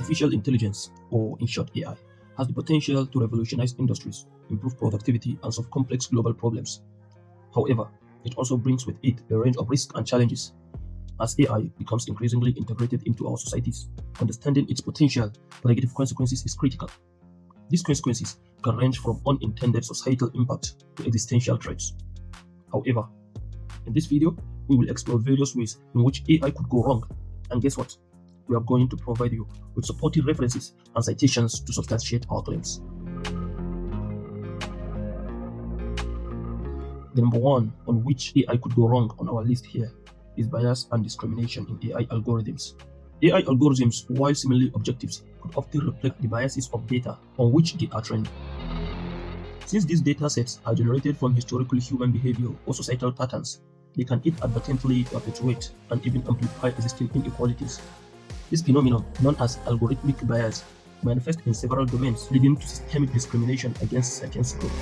Artificial intelligence, or in short AI, has the potential to revolutionize industries, improve productivity, and solve complex global problems. However, it also brings with it a range of risks and challenges. As AI becomes increasingly integrated into our societies, understanding its potential for negative consequences is critical. These consequences can range from unintended societal impact to existential threats. However, in this video, we will explore various ways in which AI could go wrong. And guess what? We are going to provide you with supporting references and citations to substantiate our claims. The number one on which AI could go wrong on our list here is bias and discrimination in AI algorithms. AI algorithms, while seemingly objectives, could often reflect the biases of data on which they are trained. Since these data sets are generated from historical human behavior or societal patterns, they can inadvertently perpetuate and even amplify existing inequalities. This phenomenon, known as algorithmic bias, manifests in several domains, leading to systemic discrimination against certain groups.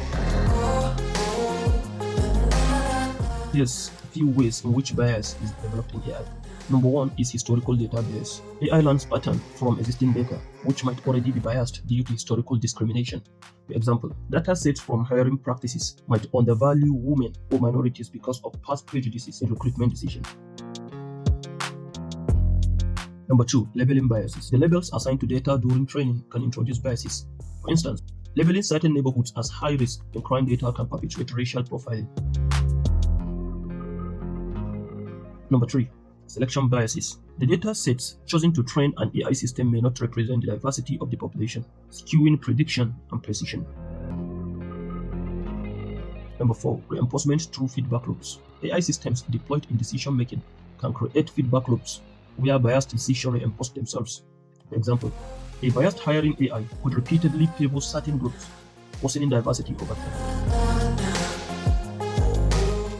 Here's a few ways in which bias is developed in AI. Number one is historical data bias. AI learns patterns from existing data, which might already be biased due to historical discrimination. For example, data sets from hiring practices might undervalue women or minorities because of past prejudices in recruitment decisions. Number two, labeling biases. The labels assigned to data during training can introduce biases. For instance, labeling certain neighborhoods as high risk in crime data can perpetuate racial profiling. Number three, selection biases. The data sets chosen to train an AI system may not represent the diversity of the population, skewing prediction and precision. Number four, reinforcement through feedback loops. AI systems deployed in decision making can create feedback loops where biased decisions reinforce themselves. For example, a biased hiring AI could repeatedly favor certain groups, worsening diversity over time.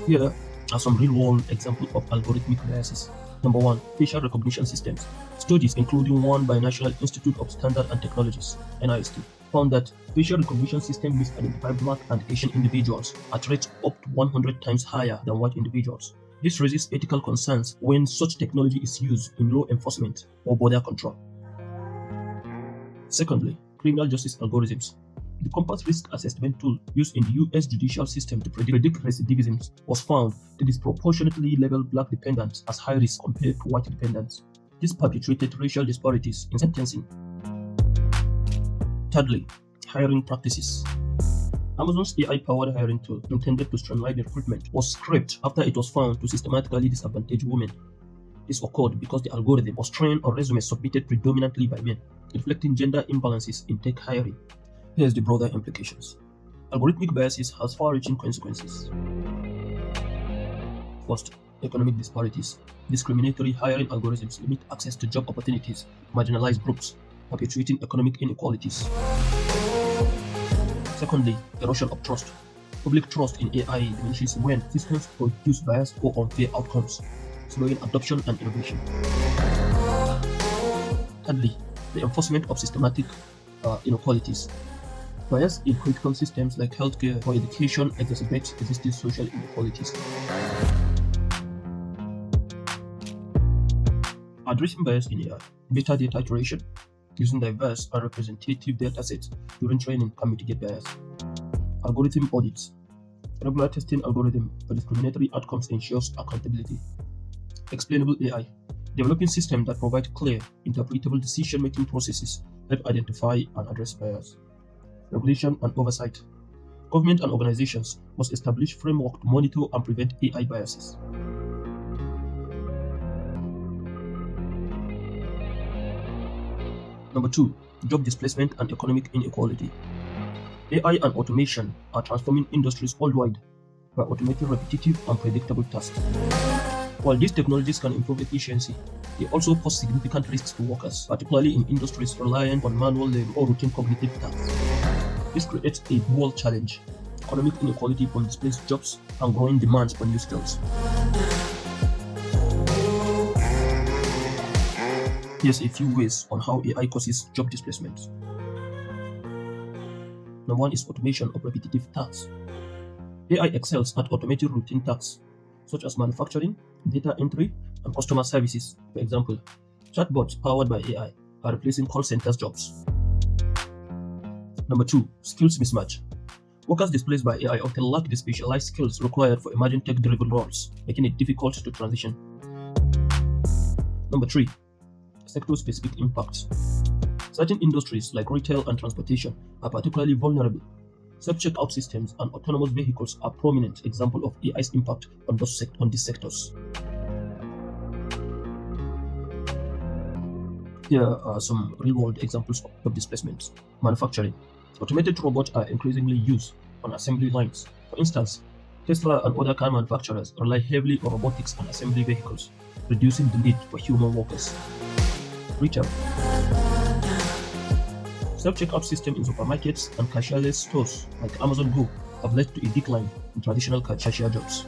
Here are some real-world examples of algorithmic biases. Number one, facial recognition systems. Studies, including one by National Institute of Standards and Technologies (NIST), found that facial recognition systems misidentify Black and Asian individuals at rates up to 100 times higher than white individuals. This raises ethical concerns when such technology is used in law enforcement or border control. Secondly, criminal justice algorithms. The Compass risk assessment tool used in the US judicial system to predict recidivism was found to disproportionately label Black defendants as high risk compared to white defendants. This perpetuated racial disparities in sentencing. Thirdly, hiring practices. Amazon's AI-powered hiring tool, intended to streamline recruitment, was scrapped after it was found to systematically disadvantage women. This occurred because the algorithm was trained on resumes submitted predominantly by men, reflecting gender imbalances in tech hiring. Here's the broader implications. Algorithmic biases has far-reaching consequences. First, economic disparities. Discriminatory hiring algorithms limit access to job opportunities to marginalized groups, perpetuating economic inequalities. Secondly, erosion of trust. Public trust in AI diminishes when systems produce biased or unfair outcomes, slowing adoption and innovation. Thirdly, the enforcement of systematic inequalities. Bias in critical systems like healthcare or education exacerbates existing social inequalities. Addressing bias in AI. Better data curation. Using diverse and representative data sets during training can mitigate bias. Algorithm audits. Regular testing algorithm for discriminatory outcomes ensures accountability. Explainable AI. Developing systems that provide clear, interpretable decision-making processes that identify and address bias. Regulation and oversight. Government and organizations must establish frameworks to monitor and prevent AI biases. Number two, job displacement and economic inequality. AI and automation are transforming industries worldwide by automating repetitive and predictable tasks. While these technologies can improve efficiency, they also pose significant risks to workers, particularly in industries reliant on manual labor or routine cognitive tasks. This creates a dual challenge: economic inequality from displaced jobs and growing demands for new skills. Here's a few ways on how AI causes job displacement. Number one is automation of repetitive tasks. AI excels at automating routine tasks, such as manufacturing, data entry, and customer services. For example, chatbots powered by AI are replacing call centers jobs. Number 2, skills mismatch. Workers displaced by AI often lack the specialized skills required for emerging tech-driven roles, making it difficult to transition. Number 3, sector-specific impacts. Certain industries like retail and transportation are particularly vulnerable. Self-checkout systems and autonomous vehicles are prominent examples of AI's impact on these sectors. Here are some real-world examples of displacements. Manufacturing. Automated robots are increasingly used on assembly lines. For instance, Tesla and other car manufacturers rely heavily on robotics and assembly vehicles, reducing the need for human workers. Retail. Self-checkout systems in supermarkets and cashierless stores like Amazon Go have led to a decline in traditional cashier jobs.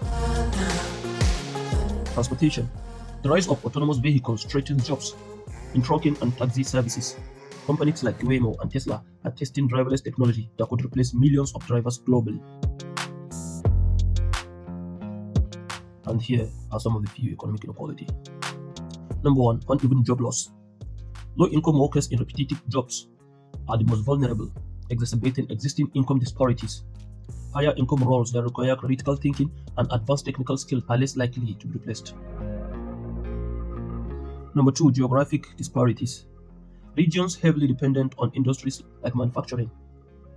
Transportation. The rise of autonomous vehicles threatens jobs in trucking and taxi services. Companies like Waymo and Tesla are testing driverless technology that could replace millions of drivers globally. And here are some of the few economic inequality. Number 1, uneven job loss. Low-income workers in repetitive jobs are the most vulnerable, exacerbating existing income disparities. Higher income roles that require critical thinking and advanced technical skills are less likely to be replaced. Number 2, geographic disparities. Regions heavily dependent on industries like manufacturing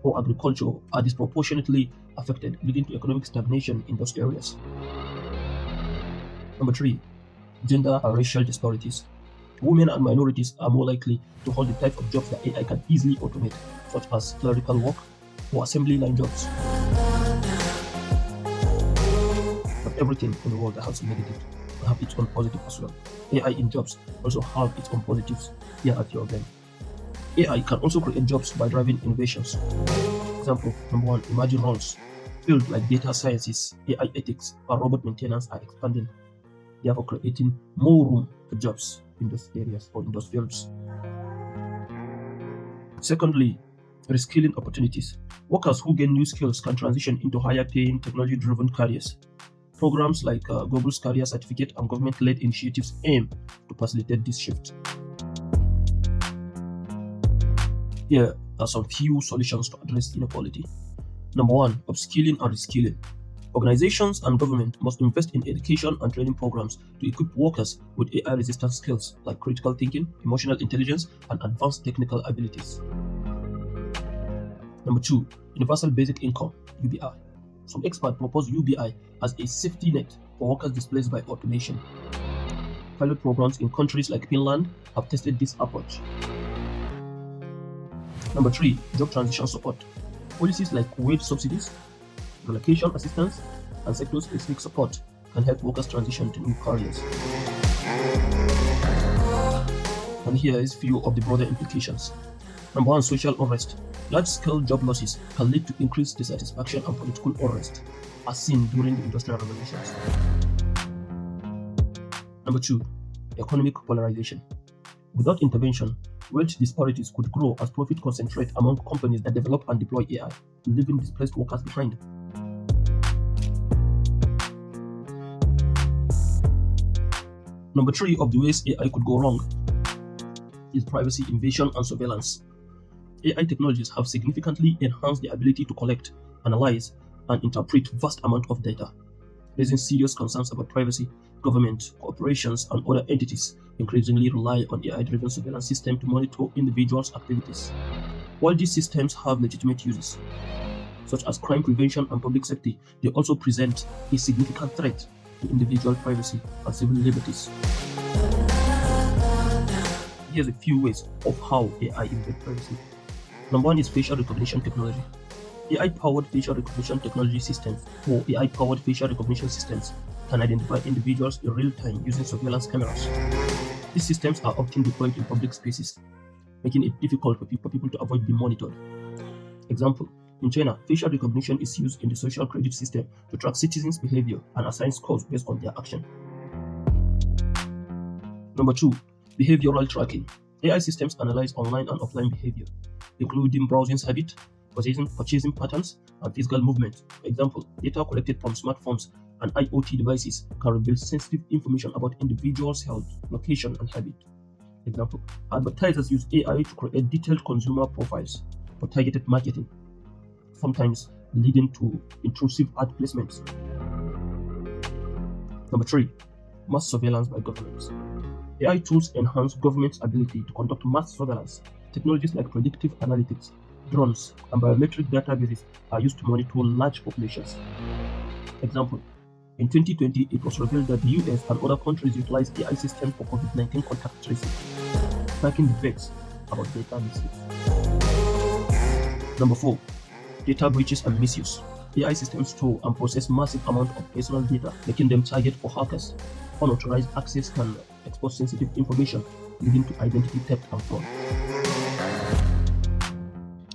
or agriculture are disproportionately affected, leading to economic stagnation in those areas. Number 3, gender and racial disparities. Women and minorities are more likely to hold the type of jobs that AI can easily automate, such as clerical work or assembly line jobs. But everything in the world that has a negative will have its own positive as well. AI in jobs also have its own positives. Here are a few of them. AI can also create jobs by driving innovations. Example, number 1, emerging roles. Fields like data sciences, AI ethics, and robot maintenance are expanding, therefore creating more room for jobs in those areas or in those fields. Secondly, reskilling opportunities. Workers who gain new skills can transition into higher paying technology-driven careers. Programs like Google's Career Certificate and government-led initiatives aim to facilitate this shift. Here are some few solutions to address inequality. Number 1, upskilling and reskilling. Organizations and government must invest in education and training programs to equip workers with AI-resistant skills like critical thinking, emotional intelligence, and advanced technical abilities. Number 2, universal basic income, UBI. Some experts propose UBI as a safety net for workers displaced by automation. Pilot programs in countries like Finland have tested this approach. Number 3, job transition support. Policies like wage subsidies, relocation assistance, and sector-specific support can help workers transition to new careers. And here is a few of the broader implications. Number 1, social unrest. Large-scale job losses can lead to increased dissatisfaction and political unrest, as seen during the industrial revolutions. Number 2, economic polarization. Without intervention, wealth disparities could grow as profit concentrate among companies that develop and deploy AI, leaving displaced workers behind. Number 3 of the ways AI could go wrong is privacy invasion and surveillance. AI technologies have significantly enhanced the ability to collect, analyze, and interpret vast amounts of data, raising serious concerns about privacy. Government, corporations, and other entities increasingly rely on AI-driven surveillance systems to monitor individuals' activities. While these systems have legitimate uses, such as crime prevention and public safety, they also present a significant threat to individual privacy and civil liberties. Here's a few ways of how AI invades privacy. Number 1 is facial recognition technology. AI-powered facial recognition technology systems, or AI-powered facial recognition systems, can identify individuals in real time using surveillance cameras. These systems are often deployed in public spaces, making it difficult for people to avoid being monitored. Example, in China, facial recognition is used in the social credit system to track citizens' behavior and assign scores based on their action. Number 2, behavioral tracking. AI systems analyze online and offline behavior, including browsing habits, purchasing patterns, and physical movement. For example, data collected from smartphones and IoT devices can reveal sensitive information about individuals' health, location, and habit. Example, advertisers use AI to create detailed consumer profiles for targeted marketing, sometimes leading to intrusive ad placements. Number 3, mass surveillance by governments. AI tools enhance government's ability to conduct mass surveillance. Technologies like predictive analytics, drones, and biometric databases are used to monitor large populations. Example, in 2020, it was revealed that the US and other countries utilize AI systems for COVID-19 contact tracing, sparking debates about data misuse. Number 4, data breaches and misuse. AI systems store and process massive amounts of personal data, making them target for hackers. Unauthorized access can expose sensitive information, leading to identity theft and fraud.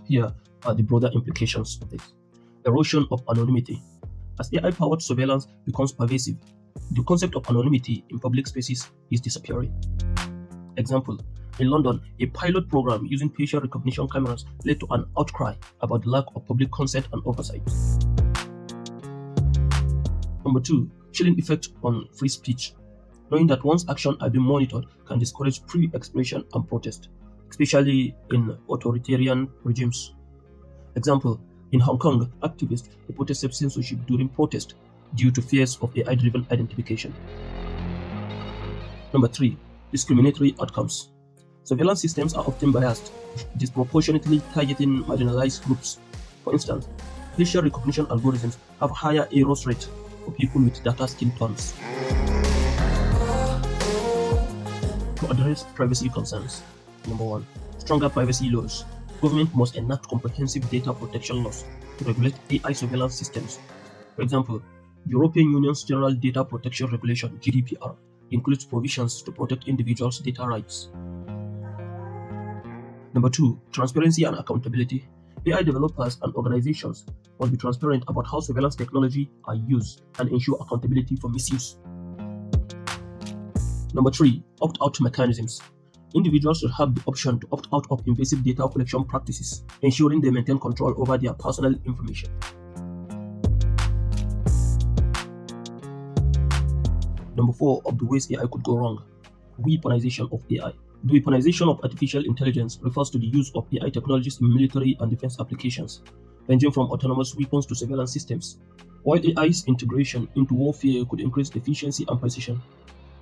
Here are the broader implications of this. Erosion of anonymity. As AI-powered surveillance becomes pervasive, the concept of anonymity in public spaces is disappearing. Example, in London, a pilot program using facial recognition cameras led to an outcry about the lack of public consent and oversight. Number 2, chilling effect on free speech. Knowing that one's actions are being monitored can discourage free expression and protest, especially in authoritarian regimes. Example, in Hong Kong, activists reported self-censorship during protest due to fears of AI-driven identification. Number 3, discriminatory outcomes. Surveillance systems are often biased, disproportionately targeting marginalized groups. For instance, facial recognition algorithms have higher error rates for people with darker skin tones. To address privacy concerns. Number 1, stronger privacy laws. Government must enact comprehensive data protection laws to regulate AI surveillance systems. For example, the European Union's General Data Protection Regulation (GDPR) includes provisions to protect individuals' data rights. Number 2, transparency and accountability. AI developers and organizations must be transparent about how surveillance technology are used and ensure accountability for misuse. Number 3, opt-out mechanisms. Individuals should have the option to opt out of invasive data collection practices, ensuring they maintain control over their personal information. Number 4, of the ways AI could go wrong. Weaponization of AI. The weaponization of artificial intelligence refers to the use of AI technologies in military and defense applications, ranging from autonomous weapons to surveillance systems. While AI's integration into warfare could increase efficiency and precision,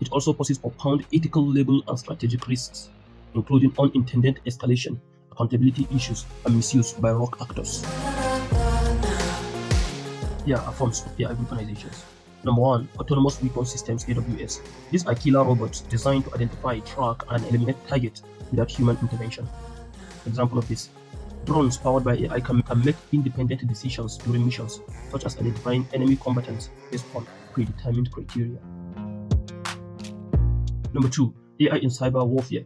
it also poses profound ethical, legal, and strategic risks, including unintended escalation, accountability issues, and misuse by rogue actors. Here are forms of AI weaponizations. Number 1, autonomous weapon systems (AWS). These are killer robots designed to identify, track, and eliminate targets without human intervention. Example of this: drones powered by AI can make independent decisions during missions, such as identifying enemy combatants based on predetermined criteria. Number 2, AI in cyber warfare.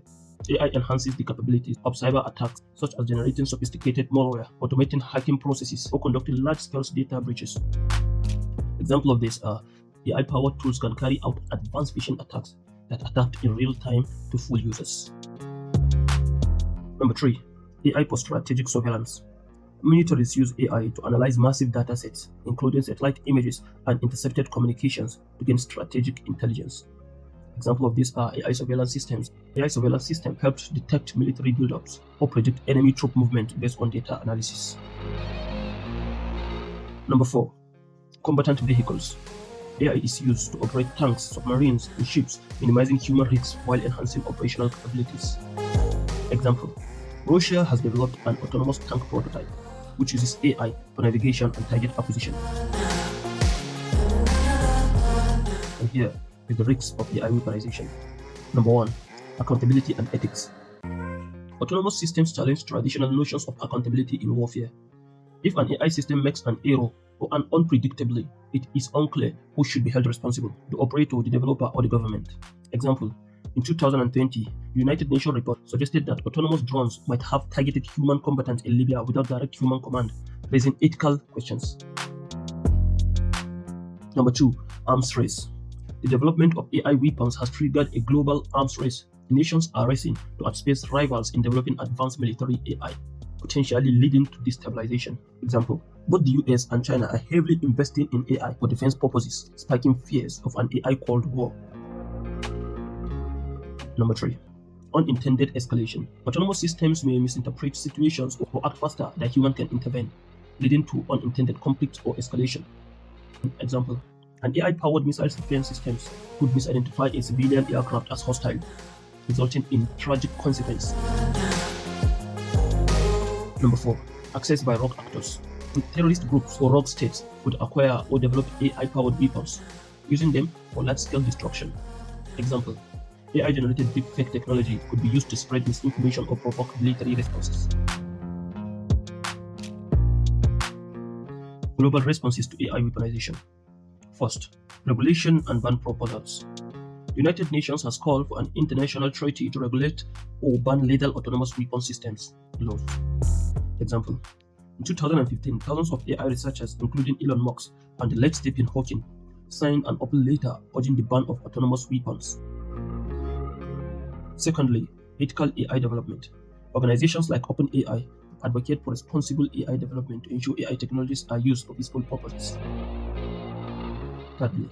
AI enhances the capabilities of cyber attacks, such as generating sophisticated malware, automating hacking processes, or conducting large-scale data breaches. Example of this are AI-powered tools can carry out advanced phishing attacks that adapt in real time to fool users. Number 3, AI for strategic surveillance. Militaries use AI to analyze massive data sets, including satellite images and intercepted communications, to gain strategic intelligence. Example of these are AI surveillance systems. AI surveillance system helps detect military buildups or predict enemy troop movement based on data analysis. Number 4, combatant vehicles. AI is used to operate tanks, submarines, and ships, minimizing human risks while enhancing operational capabilities. Example: Russia has developed an autonomous tank prototype, which uses AI for navigation and target acquisition. And here is the risks of AI weaponization. Number 1, accountability and ethics. Autonomous systems challenge traditional notions of accountability in warfare. If an AI system makes an error or an unpredictably, it is unclear who should be held responsible: the operator, the developer, or the government. Example: in 2020, the United Nations report suggested that autonomous drones might have targeted human combatants in Libya without direct human command, raising ethical questions. Number 2, arms race. The development of AI weapons has triggered a global arms race. Nations are racing to outpace rivals in developing advanced military AI, potentially leading to destabilization. Example: both the US and China are heavily investing in AI for defense purposes, sparking fears of an AI Cold War. Number 3, unintended escalation. Autonomous systems may misinterpret situations or act faster than humans can intervene, leading to unintended conflict or escalation. Example, an AI-powered missile defense system could misidentify a civilian aircraft as hostile, resulting in tragic consequences. Number 4. Access by rogue actors. Terrorist groups or rogue states could acquire or develop AI-powered weapons, using them for large-scale destruction. Example, AI-generated deepfake technology could be used to spread misinformation or provoke military responses. Global responses to AI weaponization. First, regulation and ban proposals. The United Nations has called for an international treaty to regulate or ban lethal autonomous weapon systems laws. Example, in 2015, thousands of AI researchers, including Elon Musk and the late Stephen Hawking, signed an open letter urging the ban of autonomous weapons. Secondly, ethical AI development. Organizations like OpenAI advocate for responsible AI development to ensure AI technologies are used for peaceful purposes. Thirdly,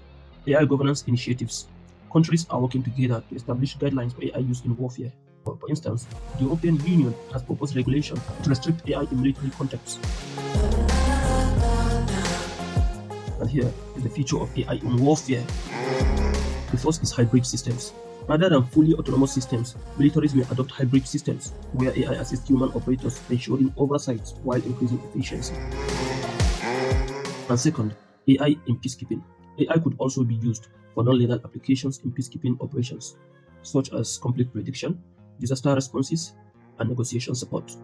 AI governance initiatives. Countries are working together to establish guidelines for AI use in warfare. For instance, the European Union has proposed regulation to restrict AI in military contexts. And here is the future of AI in warfare. The first is hybrid systems. Rather than fully autonomous systems, militaries may adopt hybrid systems where AI assists human operators, ensuring oversight while increasing efficiency. And second, AI in peacekeeping. AI could also be used for non-lethal applications in peacekeeping operations, such as conflict prediction, disaster responses, and negotiation support.